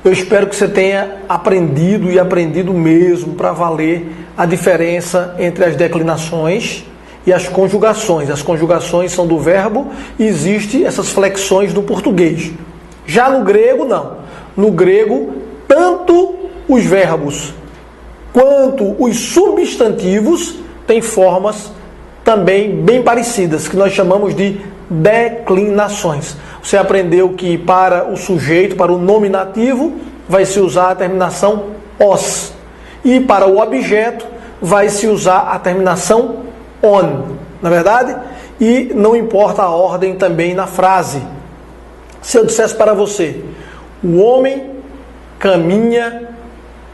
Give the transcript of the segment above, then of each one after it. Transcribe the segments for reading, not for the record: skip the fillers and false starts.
Eu espero que você tenha aprendido e aprendido mesmo para valer a diferença entre as declinações e as conjugações. As conjugações são do verbo e existem essas flexões do português. Já no grego, não. No grego, tanto os verbos quanto os substantivos têm formas também bem parecidas, que nós chamamos de declinações. Você aprendeu que para o sujeito, para o nominativo, vai se usar a terminação os. E para o objeto, vai se usar a terminação on. Não é verdade? E não importa a ordem também na frase. Se eu dissesse para você, o homem caminha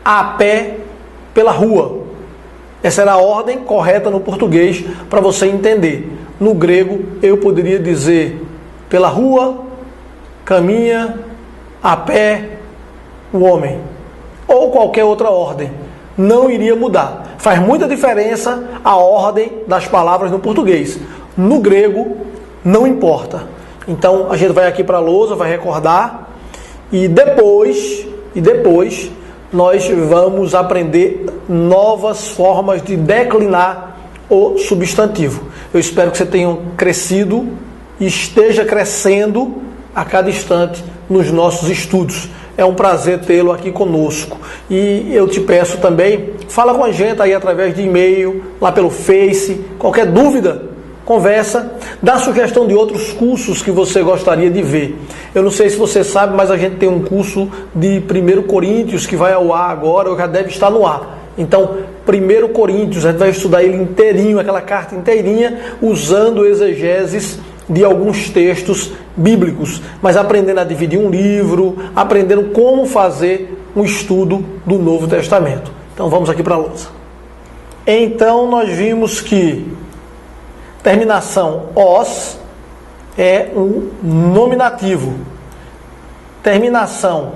a pé pela rua. Essa era a ordem correta no português para você entender. No grego, eu poderia dizer pela rua, caminha, a pé, o homem. Ou qualquer outra ordem. Não iria mudar. Faz muita diferença a ordem das palavras no português. No grego, não importa. Então, a gente vai aqui para a lousa, vai recordar. E depois, nós vamos aprender novas formas de declinar o substantivo. Eu espero que você tenha crescido e esteja crescendo a cada instante nos nossos estudos. É um prazer tê-lo aqui conosco. E eu te peço também, fala com a gente aí através de e-mail, lá pelo Face, qualquer dúvida, conversa, dá sugestão de outros cursos que você gostaria de ver. Eu não sei se você sabe, mas a gente tem um curso de 1 Coríntios que vai ao ar agora, ou já deve estar no ar. Então, 1 Coríntios, a gente vai estudar ele inteirinho, aquela carta inteirinha, usando exegeses de alguns textos bíblicos, mas aprendendo a dividir um livro, aprendendo como fazer um estudo do Novo Testamento. Então vamos aqui para a lousa. Então nós vimos que terminação os é um nominativo. Terminação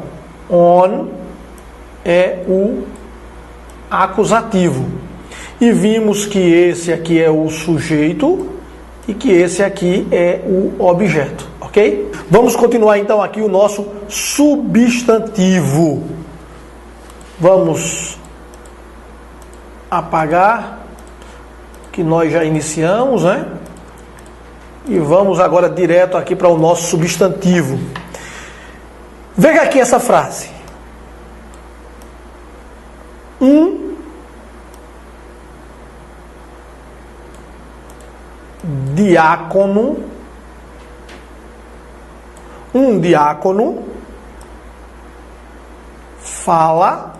on é o acusativo. E vimos que esse aqui é o sujeito e que esse aqui é o objeto, ok? Vamos continuar então aqui o nosso substantivo. Vamos apagar, que nós já iniciamos, né? E vamos agora direto aqui para o nosso substantivo. Veja aqui essa frase. Um diácono fala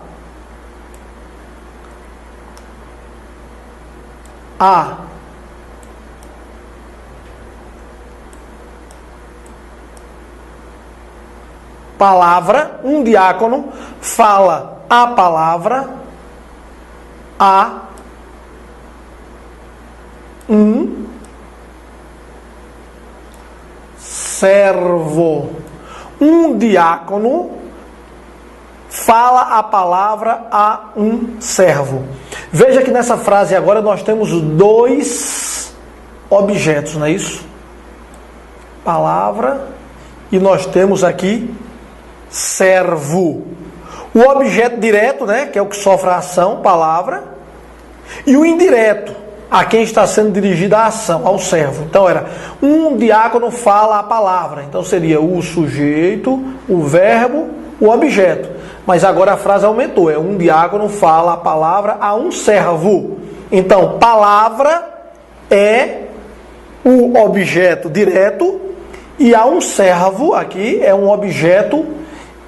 a palavra, um diácono fala a palavra a um servo. Um diácono fala a palavra a um servo. Veja que nessa frase agora nós temos dois objetos, não é isso? Palavra e nós temos aqui servo. O objeto direto, né, que é o que sofre a ação, palavra, e o indireto, a quem está sendo dirigida a ação, ao servo. Então era, um diácono fala a palavra. Então seria o sujeito, o verbo, o objeto. Mas agora a frase aumentou, é um diácono fala a palavra a um servo. Então, palavra é o objeto direto e a um servo, aqui, é um objeto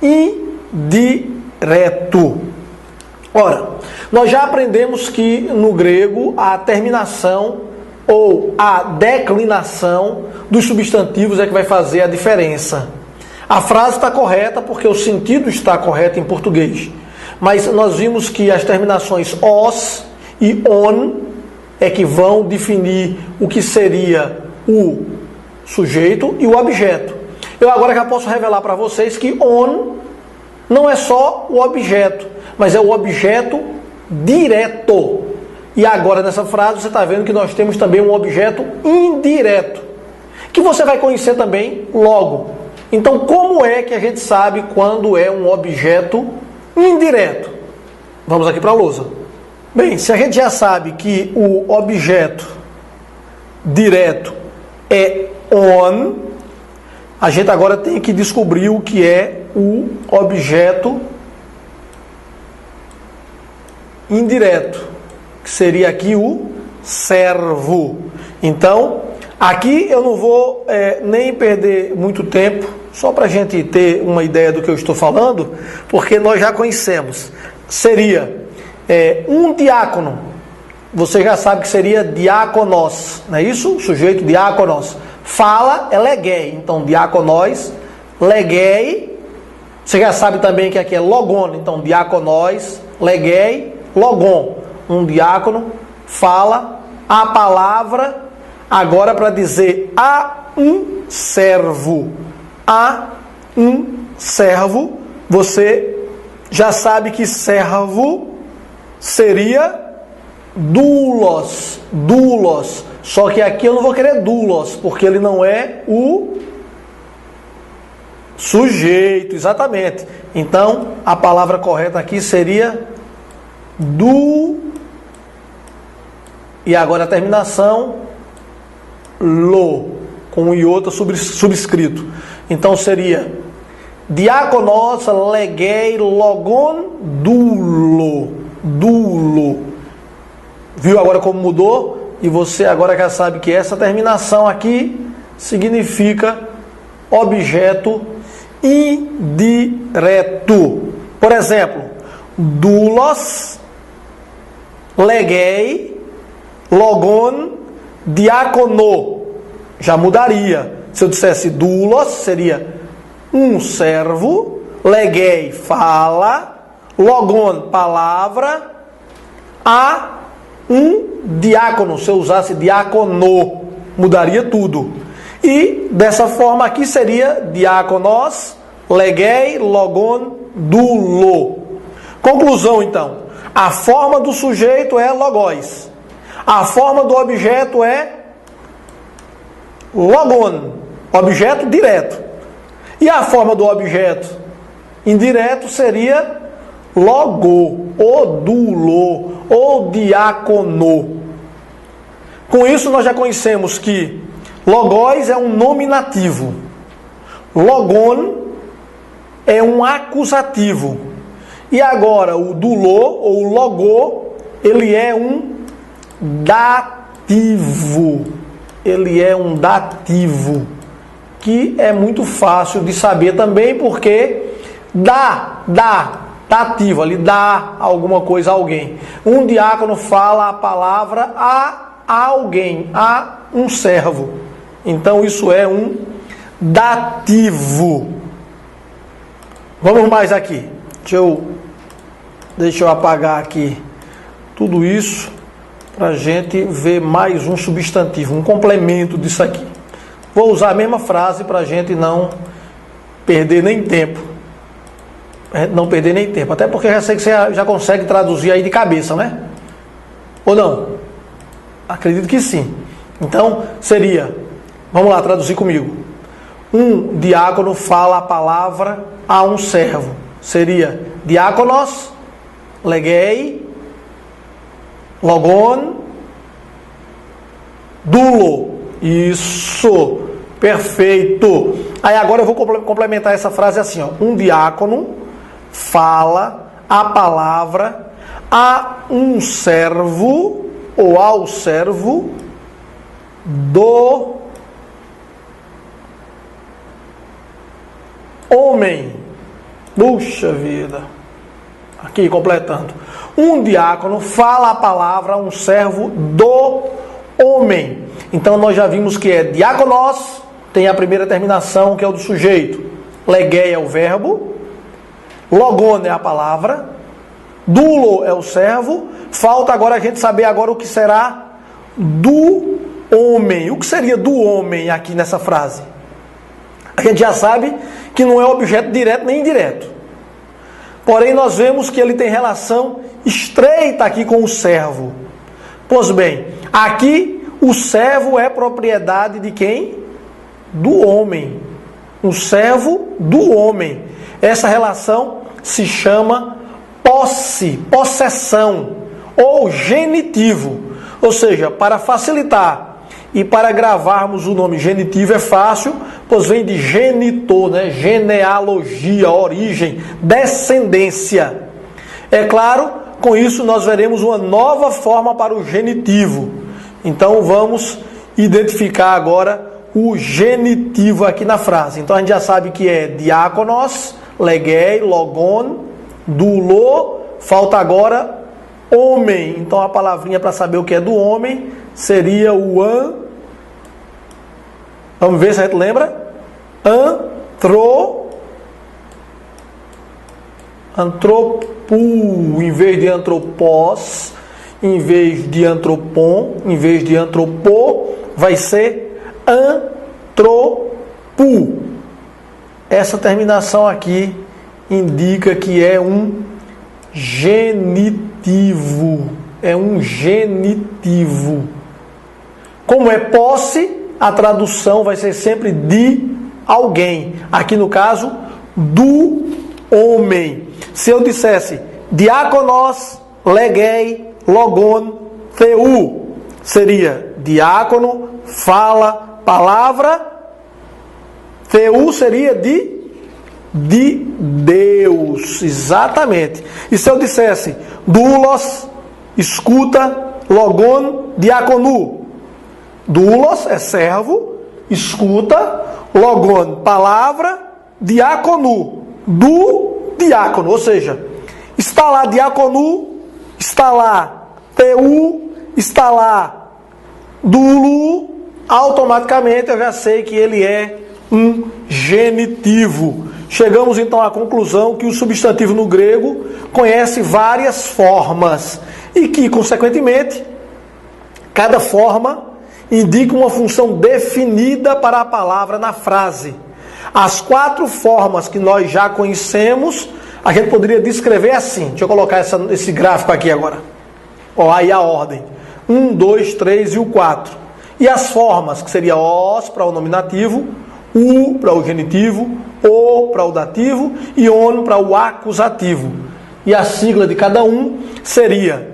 indireto. Ora, nós já aprendemos que no grego a terminação ou a declinação dos substantivos é que vai fazer a diferença. A frase está correta porque o sentido está correto em português. Mas nós vimos que as terminações os e on é que vão definir o que seria o sujeito e o objeto. Eu agora já posso revelar para vocês que on não é só o objeto, mas é o objeto direto. E agora nessa frase você está vendo que nós temos também um objeto indireto, que você vai conhecer também logo. Então, como é que a gente sabe quando é um objeto indireto? Vamos aqui para a lousa. Bem, se a gente já sabe que o objeto direto é on, a gente agora tem que descobrir o que é o objeto indireto, que seria aqui o servo. Então, aqui eu não vou nem perder muito tempo, só para a gente ter uma ideia do que eu estou falando, porque nós já conhecemos. Seria um diácono. Você já sabe que seria diáconos, não é isso? O sujeito diáconos. Fala é legei. Então, diáconos, legei. Você já sabe também que aqui é logon. Então, diáconos, legei, logon. Um diácono fala a palavra, agora para dizer a um servo. A um servo. Você já sabe que servo seria doulos, doulos. Só que aqui eu não vou querer doulos, porque ele não é o sujeito, exatamente. Então, a palavra correta aqui seria do. E agora a terminação, lo, com um iota subscrito. Então seria diáconos legei logon doulo, doulo. Viu agora como mudou? E você agora já sabe que essa terminação aqui significa objeto indireto. Por exemplo, doulos legei logon diácono. Já mudaria. Se eu dissesse doulos, seria um servo, legei fala, logon palavra, a um diácono. Se eu usasse diácono, mudaria tudo. E dessa forma aqui seria diáconos, legei, logon, doulo. Conclusão então. A forma do sujeito é logos. A forma do objeto é logon, objeto direto. E a forma do objeto indireto seria logo, ou doulo, ou diácono. Com isso nós já conhecemos que logos é um nominativo, logon é um acusativo. E agora o doulo ou logo, ele é um dativo. Ele é um dativo, que é muito fácil de saber também, porque dativo, ali dá alguma coisa a alguém. Um diácono fala a palavra a alguém, a um servo. Então isso é um dativo. Vamos mais aqui. Deixa eu apagar aqui tudo isso para a gente ver mais um substantivo, um complemento disso aqui. Vou usar a mesma frase para a gente não perder nem tempo. Não perder nem tempo. Até porque já sei que você já consegue traduzir aí de cabeça, né? Ou não? Acredito que sim. Então, seria, vamos lá, traduzir comigo. Um diácono fala a palavra a um servo. Seria diáconos, legei, logon, doulo. Isso, perfeito. Aí agora eu vou complementar essa frase assim, ó. Um diácono fala a palavra a um servo ou ao servo do homem. Puxa vida. Aqui completando. Um diácono fala a palavra a um servo do homem. Então nós já vimos que é diáconos, tem a primeira terminação que é o do sujeito. Legei é o verbo. Logon é a palavra. Doulo é o servo. Falta agora a gente saber agora o que será do homem. O que seria do homem aqui nessa frase? A gente já sabe que não é objeto direto nem indireto. Porém, nós vemos que ele tem relação estreita aqui com o servo. Pois bem, aqui o servo é propriedade de quem? Do homem. O servo do homem. Essa relação se chama posse, possessão ou genitivo. Ou seja, para facilitar e para gravarmos o nome genitivo é fácil, pois vem de genitor, né? Genealogia, origem, descendência. É claro, com isso nós veremos uma nova forma para o genitivo. Então vamos identificar agora o genitivo aqui na frase. Então a gente já sabe que é diáconos, legei, logon, doulo, falta agora homem. Então a palavrinha para saber o que é do homem seria o Vamos ver se a gente lembra. Antropo, em vez de antropós, em vez de antropon, em vez de antropô, vai ser antropo. Essa terminação aqui indica que é um genitivo. É um genitivo. Como é posse, a tradução vai ser sempre de alguém. Aqui no caso, do homem. Se eu dissesse diáconos, legei, logon, theu, seria diácono, fala, palavra, theu seria de Deus, exatamente. E se eu dissesse doulos, escuta, logon, diácono, doulos é servo, escuta, logon, palavra, diácono, do diácono, ou seja, está lá diácono, está lá teu, está lá doulo, automaticamente eu já sei que ele é um genitivo. Chegamos então à conclusão que o substantivo no grego conhece várias formas e que, consequentemente, cada forma indica uma função definida para a palavra na frase. As 4 formas que nós já conhecemos, a gente poderia descrever assim. Deixa eu colocar esse gráfico aqui agora. Ó, aí a ordem. 1, 2, 3 e o 4. E as formas, que seria os para o nominativo, o para o genitivo, o para o dativo e on para o acusativo. E a sigla de cada um seria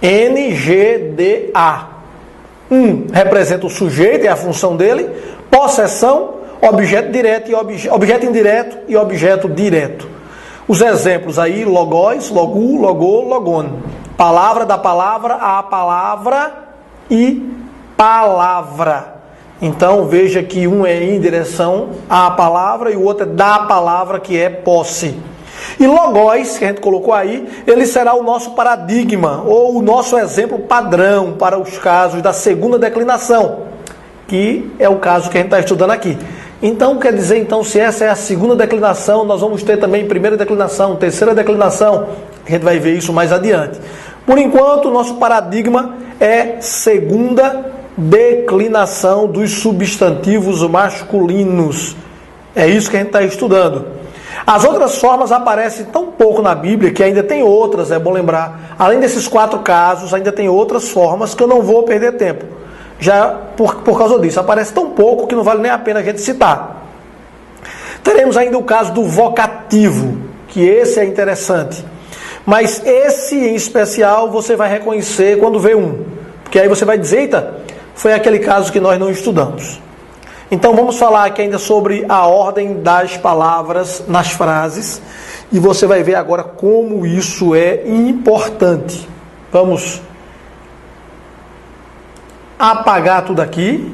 NGDA. Representa o sujeito, é a função dele, possessão, objeto direto e objeto indireto e objeto direto. Os exemplos aí, logos, logu, logô, logon. Palavra da palavra, a palavra e palavra. Então veja que um é em direção à palavra e o outro é da palavra, que é posse. E logos, que a gente colocou aí, ele será o nosso paradigma, ou o nosso exemplo padrão para os casos da segunda declinação, que é o caso que a gente está estudando aqui. Então, quer dizer, então, se essa é a segunda declinação, nós vamos ter também primeira declinação, terceira declinação. A gente vai ver isso mais adiante. Por enquanto, o nosso paradigma é segunda declinação dos substantivos masculinos. É isso que a gente está estudando. As outras formas aparecem tão pouco na Bíblia que ainda tem outras, é bom lembrar. Além desses 4 casos, ainda tem outras formas que eu não vou perder tempo. Já por causa disso, aparece tão pouco que não vale nem a pena a gente citar. Teremos ainda o caso do vocativo, que esse é interessante. Mas esse em especial você vai reconhecer quando vê um. Porque aí você vai dizer, eita, foi aquele caso que nós não estudamos. Então vamos falar aqui ainda sobre a ordem das palavras nas frases. E você vai ver agora como isso é importante. Vamos apagar tudo aqui.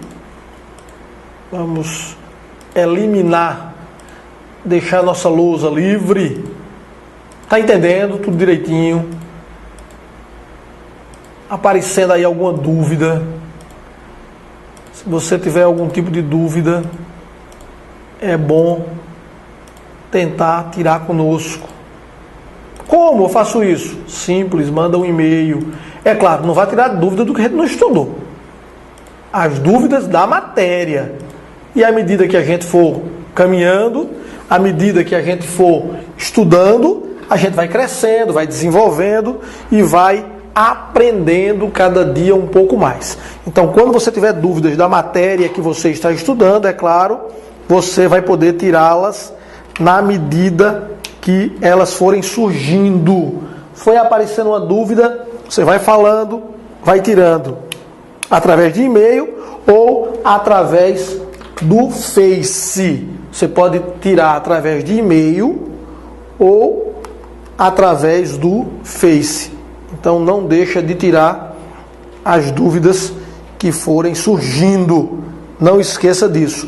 Vamos eliminar, deixar nossa lousa livre. Tá entendendo tudo direitinho? Aparecendo aí alguma dúvida? Se você tiver algum tipo de dúvida, é bom tentar tirar conosco. Como eu faço isso? Simples, manda um e-mail. É claro, não vai tirar dúvida do que a gente não estudou. As dúvidas da matéria. E à medida que a gente for caminhando, à medida que a gente for estudando, a gente vai crescendo, vai desenvolvendo e vai aprendendo cada dia um pouco mais. Então, quando você tiver dúvidas da matéria que você está estudando, é claro, você vai poder tirá-las na medida que elas forem surgindo. Foi aparecendo uma dúvida, você vai falando, vai tirando através de e-mail ou através do Face. Você pode tirar através de e-mail ou através do Face. Então não deixa de tirar as dúvidas que forem surgindo. Não esqueça disso.